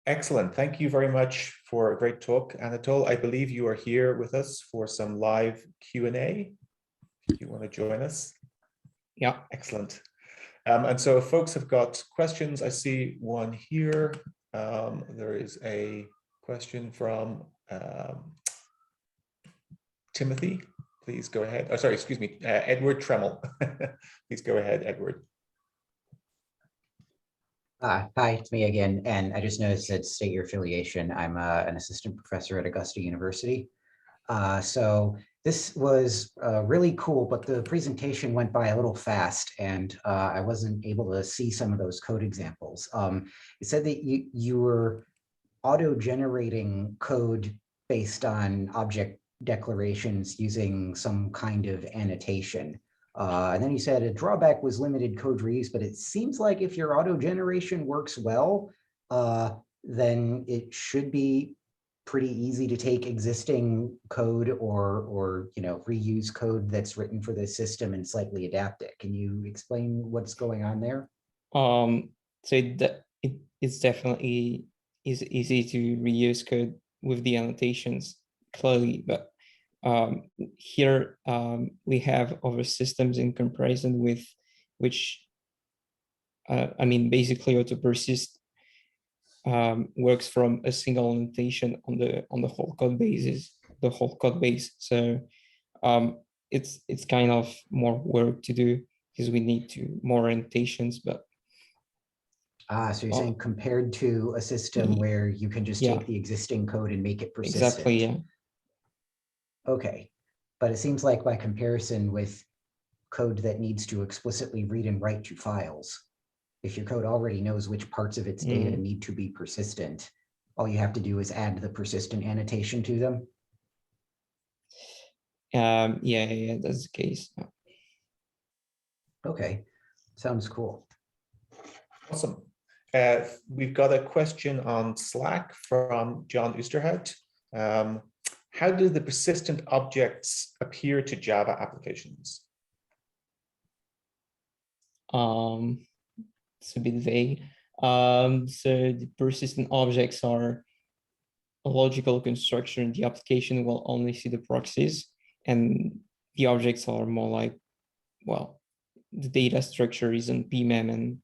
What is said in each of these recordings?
Excellent. Thank you very much for a great talk, Anatole. I believe you are here with us for some live Q&A. If you want to join us. Yeah. Excellent. And so if folks have got questions, I see one here. There is a question from Timothy. Please go ahead. Oh, sorry, excuse me, Edward Tremel. Please go ahead, Edward. Hi, it's me again, and I just noticed that state your affiliation. I'm an assistant professor at Augusta University. So this was really cool, but the presentation went by a little fast, and I wasn't able to see some of those code examples. It said that you were auto-generating code based on object declarations using some kind of annotation. And then you said a drawback was limited code reuse, but it seems like if your auto generation works well, then it should be pretty easy to take existing code or reuse code that's written for the system and slightly adapt it. Can you explain what's going on there? So it's definitely easy to reuse code with the annotations clearly, but here we have other systems in comparison with which, basically auto-persist works from a single annotation on the whole code base. So it's kind of more work to do because we need more annotations, but. So you're saying compared to a system where you can just take the existing code and make it persistent. Exactly, yeah. Okay, but it seems like by comparison with code that needs to explicitly read and write to files, if your code already knows which parts of its data need to be persistent, all you have to do is add the persistent annotation to them? Yeah, that's the case. Okay, sounds cool. Awesome. We've got a question on Slack from John Oosterhout. How do the persistent objects appear to Java applications? It's a bit vague. So the persistent objects are a logical construction. The application will only see the proxies, and the objects are more like, well, the data structure is in PMM, and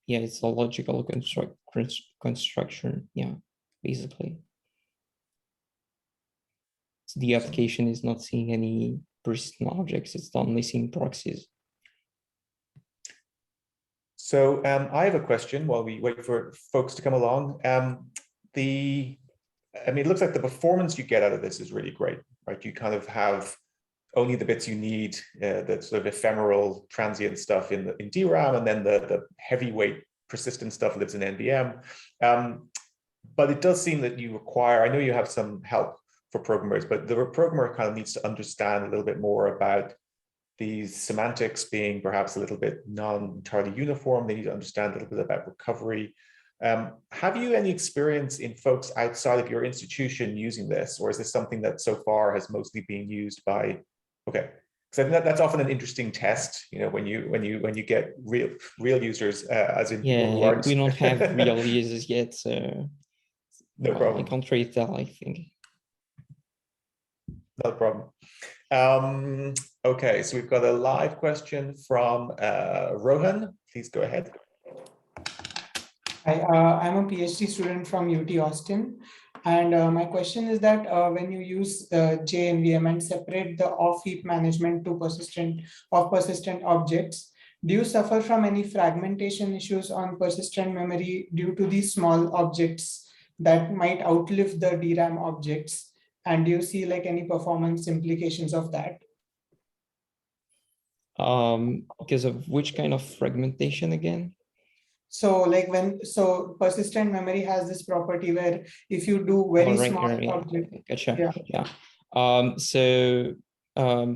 yeah, it's a logical construction. Yeah, basically. So the application is not seeing any persistent objects, it's only seeing proxies. So I have a question while we wait for folks to come along. It looks like the performance you get out of this is really great, right? You kind of have only the bits you need, the sort of ephemeral transient stuff in DRAM, and then the heavyweight persistent stuff lives in NVM. But it does seem that you require, I know you have some help for programmers, but the programmer kind of needs to understand a little bit more about these semantics being perhaps a little bit non-entirely uniform. They need to understand a little bit about recovery. Have you any experience in folks outside of your institution using this, or is this something that so far has mostly been used by? Okay, because I think that's often an interesting test. When you get real users, as in people who aren't. We don't have real users yet, so no problem. I can't really tell, I think. No problem. Okay, so we've got a live question from Rohan. Please go ahead. Hi, I'm a PhD student from UT Austin. And my question is that when you use J-NVM and separate the off-heap management to persistent objects, do you suffer from any fragmentation issues on persistent memory due to these small objects that might outlive the DRAM objects? And do you see like any performance implications of that? Because of which kind of fragmentation again? So like persistent memory has this property where if you do very small objects. Gotcha. Yeah.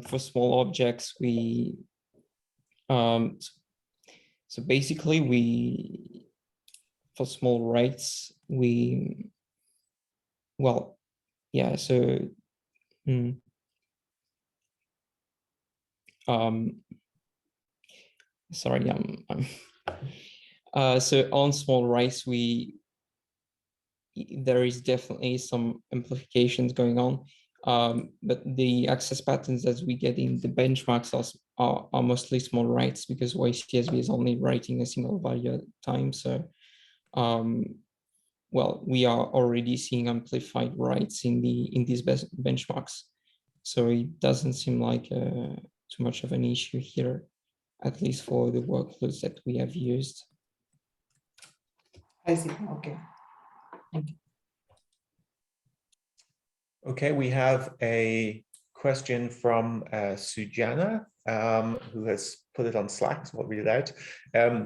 For small objects, we so basically for small writes, sorry, so on small writes, we there is definitely some amplifications going on. But the access patterns that we get in the benchmarks are mostly small writes, because YCSB is only writing a single value at a time. So, well, we are already seeing amplified writes in these benchmarks. So it doesn't seem like too much of an issue here, at least for the workloads that we have used. I see. Okay. Thank you. Okay, we have a question from Sujana, who has put it on Slack, so I'll read it out.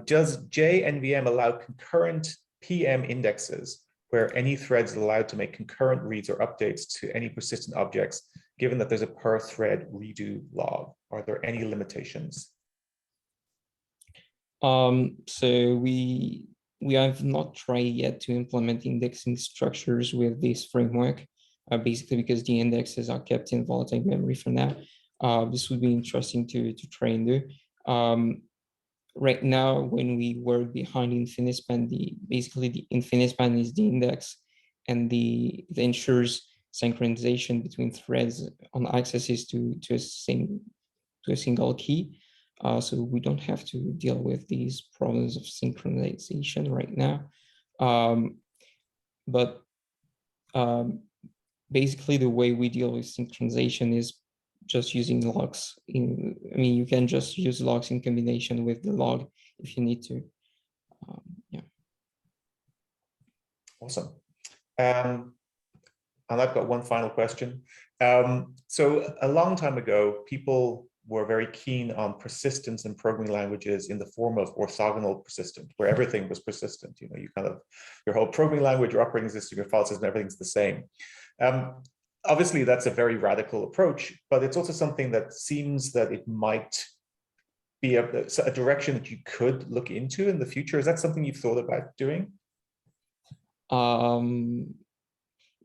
Does J-NVM allow concurrent PM indexes where any thread is allowed to make concurrent reads or updates to any persistent objects, given that there's a per thread redo log? Are there any limitations? So we have not tried yet to implement indexing structures with this framework, basically because the indexes are kept in volatile memory for now. This would be interesting to try and do. Right now, when we work behind InfiniSpan, basically the InfiniSpan is the index, and it ensures synchronization between threads on accesses to a single key. So we don't have to deal with these problems of synchronization right now. But basically the way we deal with synchronization is just using logs. You can just use logs in combination with the log if you need to. Yeah. Awesome. And I've got one final question. So a long time ago, people were very keen on persistence in programming languages in the form of orthogonal persistent, where everything was persistent. You know, your whole programming language, your operating system, your file system, everything's the same. Obviously, that's a very radical approach, but it's also something that seems that it might be a direction that you could look into in the future. Is that something you've thought about doing?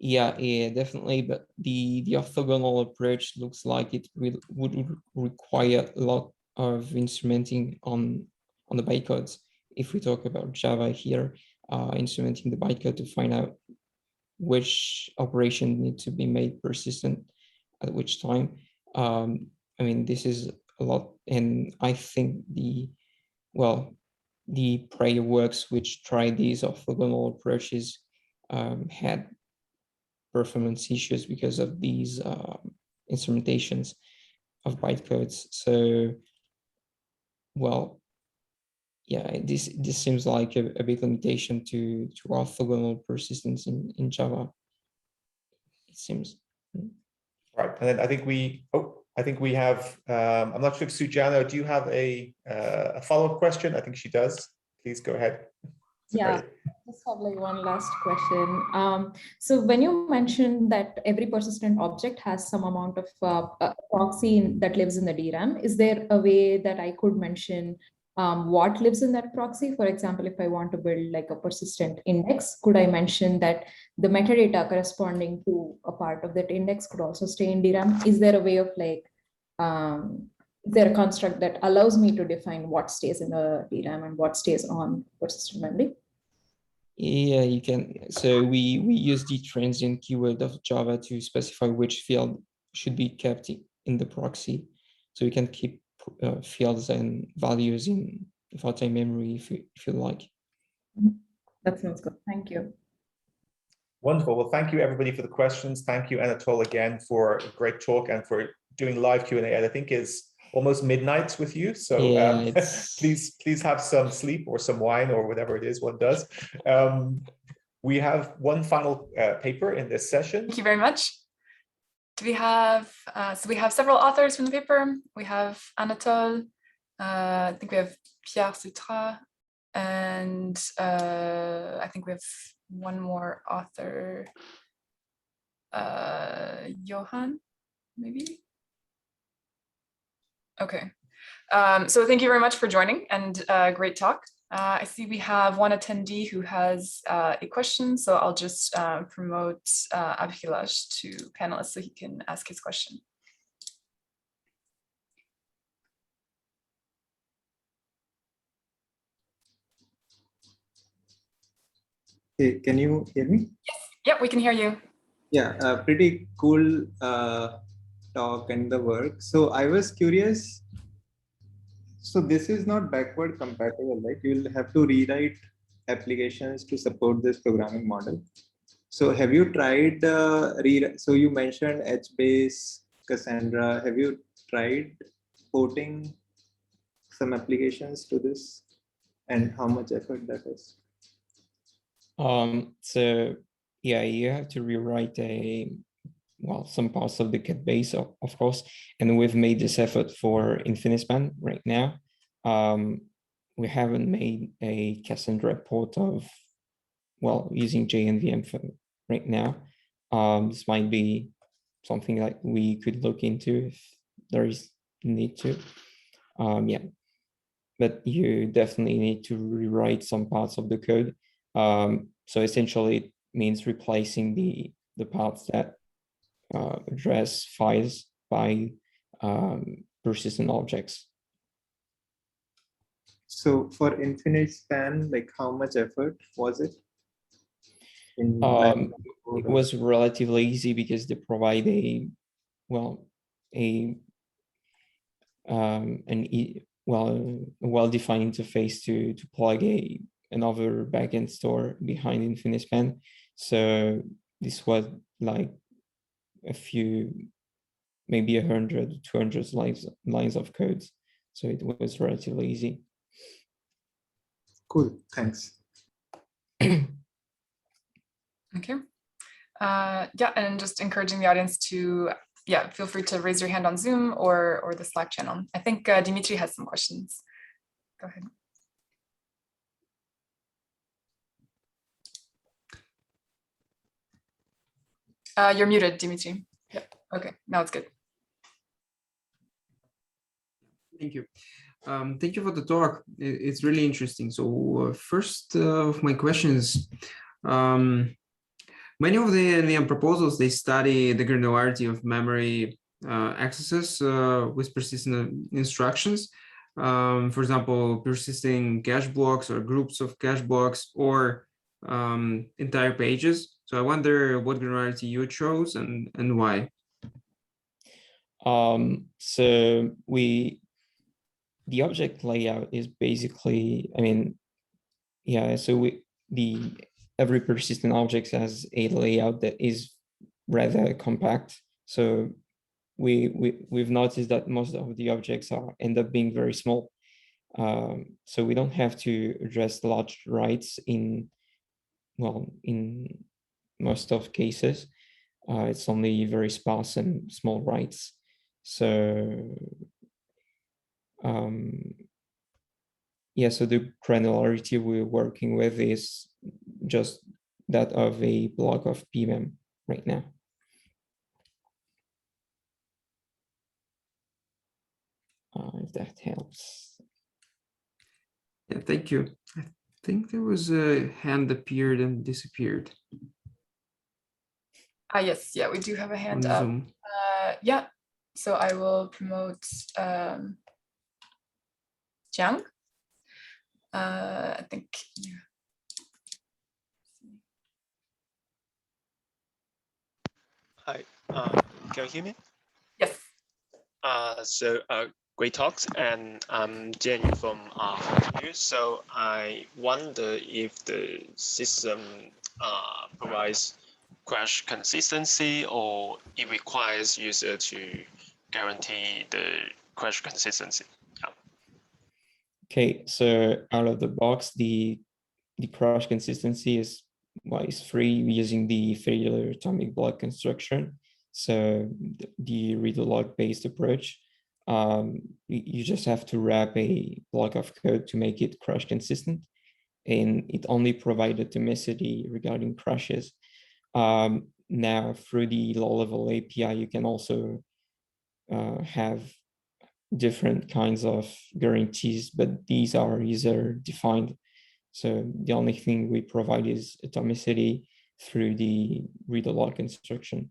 Yeah, definitely. But the orthogonal approach looks like it would require a lot of instrumenting on the bytecodes. If we talk about Java here, instrumenting the bytecode to find out which operation needs to be made persistent at which time. This is a lot, and I think the prior works which tried these orthogonal approaches had performance issues because of these instrumentations of bytecodes. So, this seems like a big limitation to orthogonal persistence in Java. It seems. Right, and then I think we have. I'm not sure if Sujana, do you have a follow-up question? I think she does. Please go ahead. Yeah, just have like one last question. So when you mentioned that every persistent object has some amount of proxy that lives in the DRAM, is there a way that I could mention what lives in that proxy? For example, if I want to build like a persistent index, could I mention that the metadata corresponding to a part of that index could also stay in DRAM? Is there a way of like, is there a construct that allows me to define what stays in the DRAM and what stays on persistent memory? Yeah, you can. So we use the transient keyword of Java to specify which field should be kept in the proxy. So you can keep fields and values in volatile memory if you like. That sounds good. Thank you. Wonderful. Well, thank you everybody for the questions. Thank you, Anatole, again for a great talk and for doing live Q&A. I think is almost midnight with you. So yeah, please have some sleep or some wine or whatever it is one does. We have one final paper in this session. Thank you very much. Do we have, so we have several authors from the paper. We have Anatole, I think we have Pierre, Sutra, and I think we have one more author, Yohan, maybe? Okay. So thank you very much for joining and great talk. I see we have one attendee who has a question, so I'll just promote Abhilash to panelist so he can ask his question. Okay, can you hear me? Yep, we can hear you. Yeah, pretty cool talk and the work. So I was curious. So this is not backward compatible, right? You'll have to rewrite applications to support this programming model. So have you tried, so you mentioned HBase, Cassandra. Have you tried porting some applications to this and how much effort that is? So yeah, you have to rewrite some parts of the code base, of course, and we've made this effort for InfiniSpan right now. We haven't made a Cassandra port of, using J-NVM for right now. This might be something like we could look into if there is need to. Yeah, but you definitely need to rewrite some parts of the code. So essentially it means replacing the parts that address files by persistent objects. So for InfiniSpan, like how much effort was it? It was relatively easy because they provide a well-defined interface to plug another backend store behind InfiniSpan. So this was like a few, maybe 100, 200 lines of code. So it was relatively easy. Cool, thanks. Okay. Yeah, and just encouraging the audience to, feel free to raise your hand on Zoom or the Slack channel. I think Dimitry has some questions. Go ahead. You're muted, Dimitry. Yep. Okay, now it's good. Thank you. Thank you for the talk. It's really interesting. So first of my questions, many of the NVM proposals, they study the granularity of memory accesses with persistent instructions. For example, persisting cache blocks or groups of cache blocks or entire pages. So I wonder what granularity you chose and why. So the object layout is basically, every persistent object has a layout that is rather compact. So we've noticed that most of the objects end up being very small. So we don't have to address large writes in most of cases. It's only very sparse and small writes. So so the granularity we're working with is just that of a block of PM right now. If that helps. Yeah, thank you. I think there was a hand appeared and disappeared. Yes, yeah, we do have a hand up. Yeah, so I will promote Jiang. I think. Yeah. Hi, can you hear me? Yes. Great talks, and I'm Jenny from Institut. So I wonder if the system provides crash consistency, or it requires user to guarantee the crash consistency. Okay, so out of the box, the crash consistency is free using the failure atomic block construction. So the read-log based approach, you just have to wrap a block of code to make it crash consistent, and it only provided atomicity regarding crashes. Now through the low-level API, you can also have different kinds of guarantees, but these are user defined. So the only thing we provide is atomicity through the read-log construction.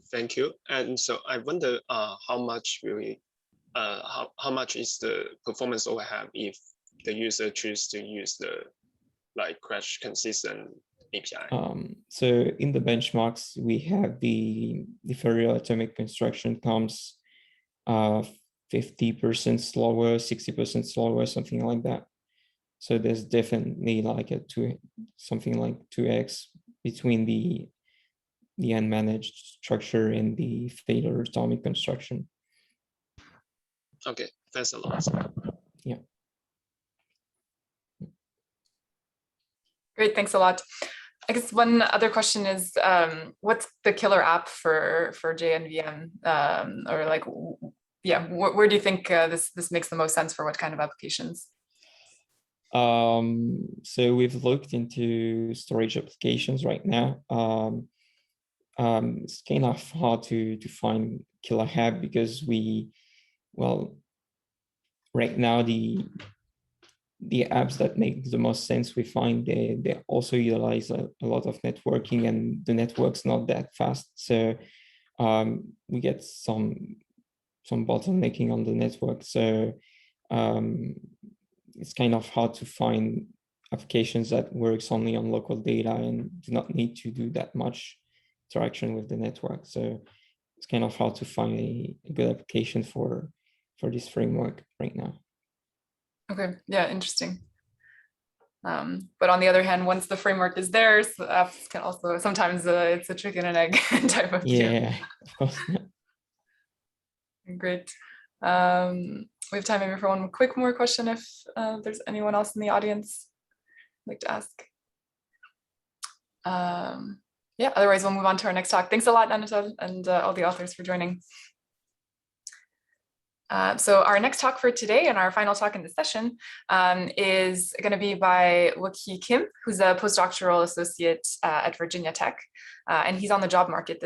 Thank you. And so I wonder how much will how much is the performance overhead if the user choose to use the like crash consistent API? So in the benchmarks, we have the ferroatomic construction comes 50% slower, 60% slower, something like that. So there's definitely like something like 2x between the unmanaged structure and the ferroatomic construction. Okay, thanks a lot. Yeah. Great, thanks a lot. I guess one other question is, what's the killer app for J-NVM? Or like, yeah, where do you think this makes the most sense for what kind of applications? So we've looked into storage applications right now. It's kind of hard to find killer app because right now the apps that make the most sense, we find they also utilize a lot of networking, and the network's not that fast. So we get some bottlenecking on the network. So it's kind of hard to find applications that works only on local data and do not need to do that much interaction with the network. So it's kind of hard to find a good application for this framework right now. Okay, yeah, interesting. But on the other hand, once the framework is there, so apps can also, sometimes it's a chicken and egg type of deal. Yeah, of course. Great. We have time maybe for one quick more question if there's anyone else in the audience who'd like to ask. Yeah, otherwise we'll move on to our next talk. Thanks a lot, Anatole, and all the authors for joining. So our next talk for today and our final talk in the session is going to be by Wook-hee Kim, who's a postdoctoral associate at Virginia Tech, and he's on the job market this